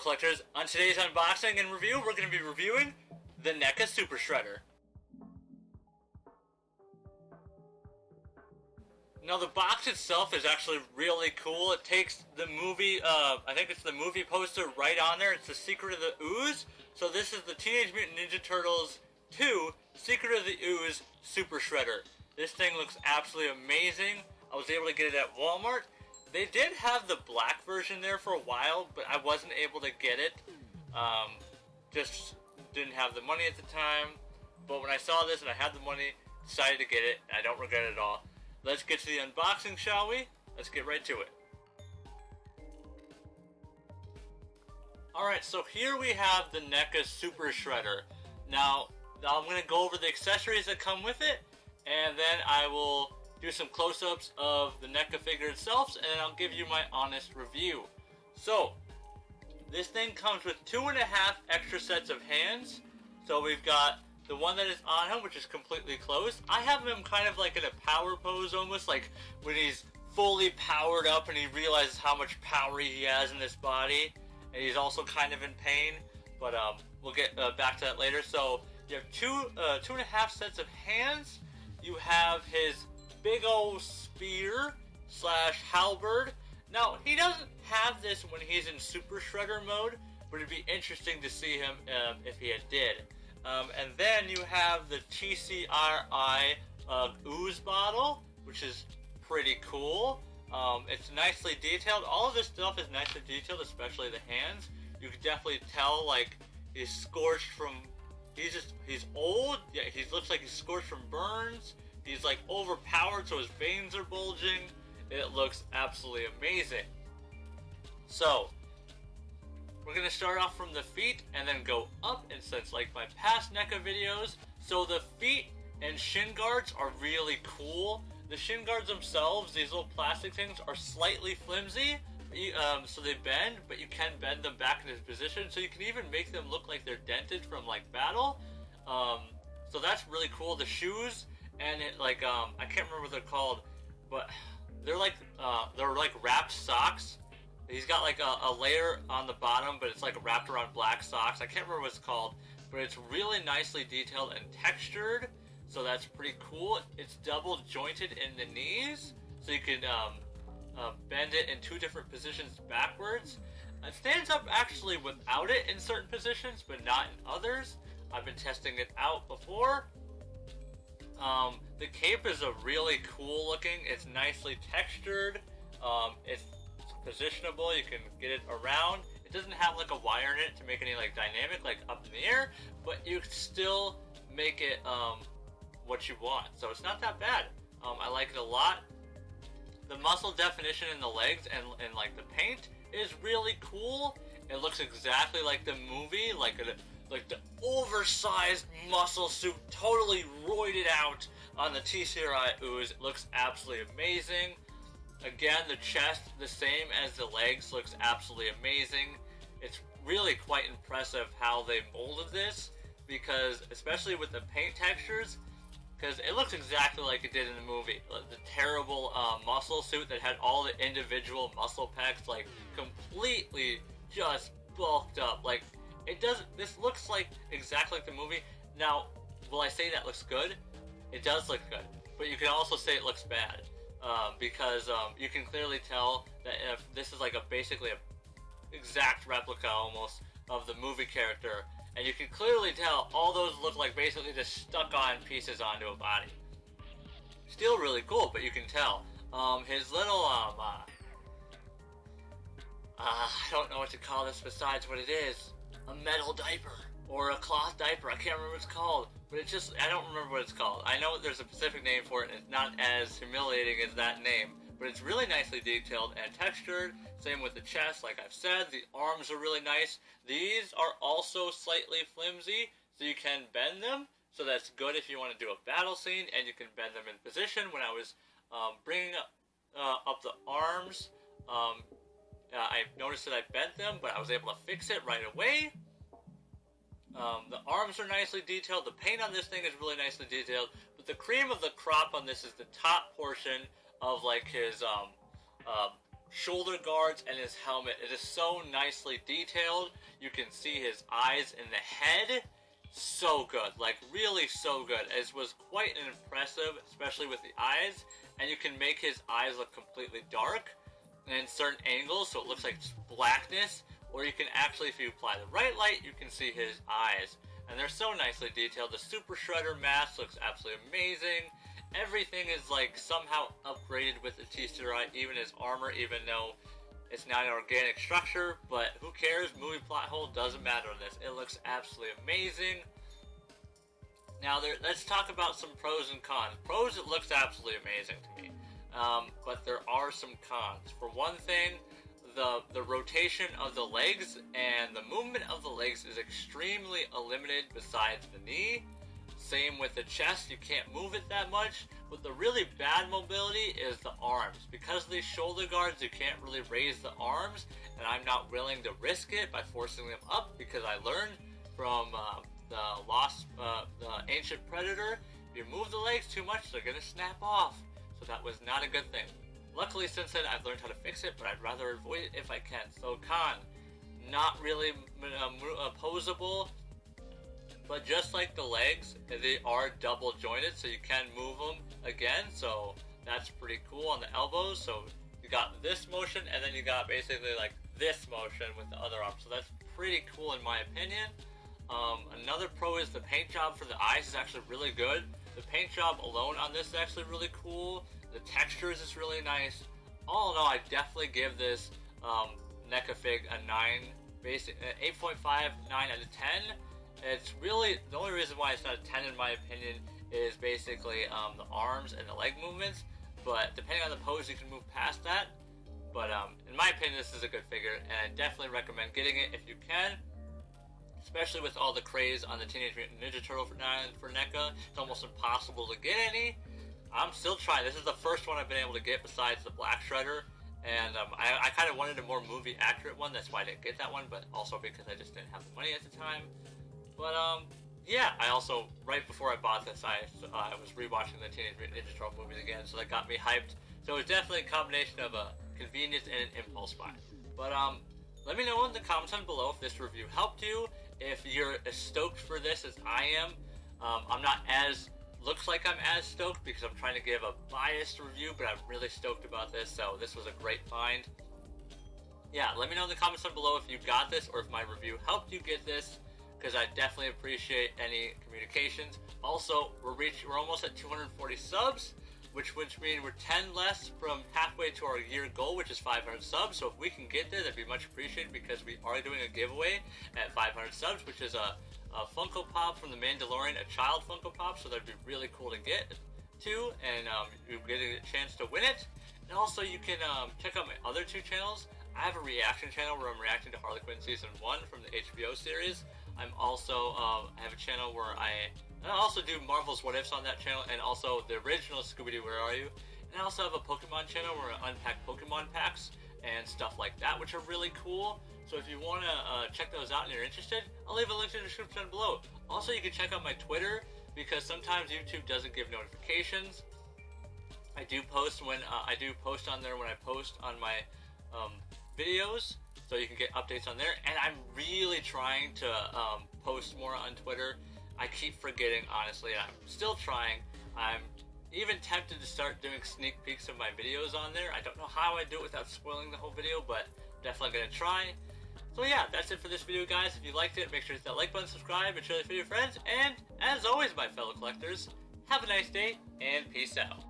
Hello collectors, on today's unboxing and review, we're going to be reviewing the NECA Super Shredder. Now the box itself is actually really cool. It takes the movie, I think it's the movie poster right on there. It's The Secret of the Ooze. So this is the Teenage Mutant Ninja Turtles 2 Secret of the Ooze Super Shredder. This thing looks absolutely amazing. I was able to get it at Walmart. They did have the black version there for a while, but I wasn't able to get it. Just didn't have the money at the time. But when I saw this and I had the money, decided to get it. I don't regret it at all. Let's get to the unboxing, shall we? Let's get right to it. Alright, so here we have the NECA Super Shredder. Now I'm going to go over the accessories that come with it, and then I will do some close-ups of the NECA figure itself, and then I'll give you my honest review. So, this thing comes with 2.5 extra sets of hands. So we've got the one that is on him, which is completely closed. I have him kind of like in a power pose almost, like when he's fully powered up and he realizes how much power he has in this body. And he's also kind of in pain, but we'll get back to that later. So you have 2.5 sets of hands. You have his big old spear slash halberd. Now, he doesn't have this when he's in Super Shredder mode, but it'd be interesting to see him if he did. And then you have the TCRI ooze bottle, which is pretty cool. It's nicely detailed. All of this stuff is nicely detailed, especially the hands. You can definitely tell, like, he's scorched from, he's old. Yeah, he looks like he's scorched from burns. He's like overpowered, so his veins are bulging. It looks absolutely amazing. So, we're going to start off from the feet and then go up, and since like my past NECA videos, so the feet and shin guards are really cool. The shin guards themselves, these little plastic things, are slightly flimsy, so they bend, but you can bend them back into position, so you can even make them look like they're dented from like battle. So that's really cool. The shoes, and it, like I can't remember what they're called, but they're like wrapped socks. He's got like a layer on the bottom, but it's like wrapped around black socks. I can't remember what it's called, but it's really nicely detailed and textured, so that's pretty cool. It's double jointed in the knees, so you can bend it in 2 different positions backwards. It stands up actually without it in certain positions, but not in others. I've been testing it out before. The cape is a really cool looking. It's nicely textured. It's positionable. You can get it around. It doesn't have like a wire in it to make any like dynamic, like up in the air, but you can still make it what you want. So it's not that bad. I like it a lot. The muscle definition in the legs and like the paint is really cool. It looks exactly like the movie, like the oversized muscle suit, totally roided out on the TCRI ooze. It looks absolutely amazing. Again, the chest, the same as the legs, looks absolutely amazing. It's really quite impressive how they molded this, because especially with the paint textures, because it looks exactly like it did in the movie. The terrible muscle suit that had all the individual muscle packs like completely just bulked up. Like, it doesn't, this looks like exactly like the movie. Now, will I say that looks good? It does look good, but you can also say it looks bad, because you can clearly tell that if this is like basically a exact replica almost of the movie character, and you can clearly tell all those look like basically just stuck on pieces onto a body. Still really cool, but you can tell. His little I don't know what to call this besides what it is. A metal diaper or a cloth diaper. I can't remember what it's called, but it's just, I don't remember what it's called. I know there's a specific name for it, and it's not as humiliating as that name, but it's really nicely detailed and textured. Same with the chest, like I've said. The arms are really nice. These are also slightly flimsy, so you can bend them, so that's good if you want to do a battle scene, and you can bend them in position. When I was bringing up the arms, I noticed that I bent them, but I was able to fix it right away. The arms are nicely detailed. The paint on this thing is really nicely detailed. But the cream of the crop on this is the top portion of like his shoulder guards and his helmet. It is so nicely detailed. You can see his eyes and the head. So good, like really so good. It was quite impressive, especially with the eyes. And you can make his eyes look completely dark in certain angles, so it looks like blackness. Or you can actually, if you apply the right light, you can see his eyes. And they're so nicely detailed. The Super Shredder mask looks absolutely amazing. Everything is like somehow upgraded with the T-Steroid, even his armor, even though it's not an organic structure. But who cares? Movie plot hole doesn't matter on this. It looks absolutely amazing. Now, let's talk about some pros and cons. Pros, it looks absolutely amazing to me. But there are some cons. For one thing, the rotation of the legs and the movement of the legs is extremely limited besides the knee. Same with the chest, you can't move it that much. But the really bad mobility is the arms. Because of these shoulder guards, you can't really raise the arms, and I'm not willing to risk it by forcing them up, because I learned from the Ancient Predator, if you move the legs too much, they're gonna snap off. So that was not a good thing. Luckily, since then, I've learned how to fix it, but I'd rather avoid it if I can. So, con, not really opposable, but just like the legs, they are double jointed, so you can move them again. So that's pretty cool on the elbows. So you got this motion, and then you got basically like this motion with the other arm. So that's pretty cool in my opinion. Another pro is the paint job for the eyes is actually really good. The paint job alone on this is actually really cool. The textures is really nice. All in all, I definitely give this NECA fig a 8.5, 9 out of 10. It's really, the only reason why it's not a 10 in my opinion is basically the arms and the leg movements. But depending on the pose, you can move past that. But in my opinion, this is a good figure, and I definitely recommend getting it if you can. Especially with all the craze on the Teenage Mutant Ninja Turtle for NECA. It's almost impossible to get any. I'm still trying. This is the first one I've been able to get besides the Black Shredder. And I kind of wanted a more movie accurate one. That's why I didn't get that one. But also because I just didn't have the money at the time. But yeah, I also, right before I bought this, I was rewatching the Teenage Mutant Ninja Turtle movies again. So that got me hyped. So it was definitely a combination of a convenience and an impulse buy. But let me know in the comments down below if this review helped you. If you're as stoked for this as I am. I'm not as, looks like I'm as stoked because I'm trying to give a biased review, but I'm really stoked about this, so this was a great find. Yeah, let me know in the comments down below if you got this or if my review helped you get this, because I definitely appreciate any communications. Also, we're almost at 240 subs, which would mean we're 10 less from halfway to our year goal, which is 500 subs. So if we can get there, that'd be much appreciated, because we are doing a giveaway at 500 subs, which is a Funko Pop from The Mandalorian, a child Funko Pop. So that'd be really cool to get to, and you get a chance to win it. And also, you can check out my other two channels. I have a reaction channel where I'm reacting to Harley Quinn Season 1 from the HBO series. I'm also, I have a channel where I also do Marvel's What Ifs on that channel, and also the original Scooby-Doo Where Are You? And I also have a Pokemon channel where I unpack Pokemon packs and stuff like that, which are really cool. So if you want to check those out and you're interested, I'll leave a link in the description below. Also, you can check out my Twitter, because sometimes YouTube doesn't give notifications. I do post on there when I post on my videos, so you can get updates on there. And I'm really trying to post more on Twitter. I keep forgetting, honestly. I'm still trying. I'm even tempted to start doing sneak peeks of my videos on there. I don't know how I do it without spoiling the whole video, but definitely gonna try. So yeah, that's it for this video, guys. If you liked it, make sure to hit that like button, subscribe, and share this video with your friends. And as always, my fellow collectors, have a nice day, and peace out.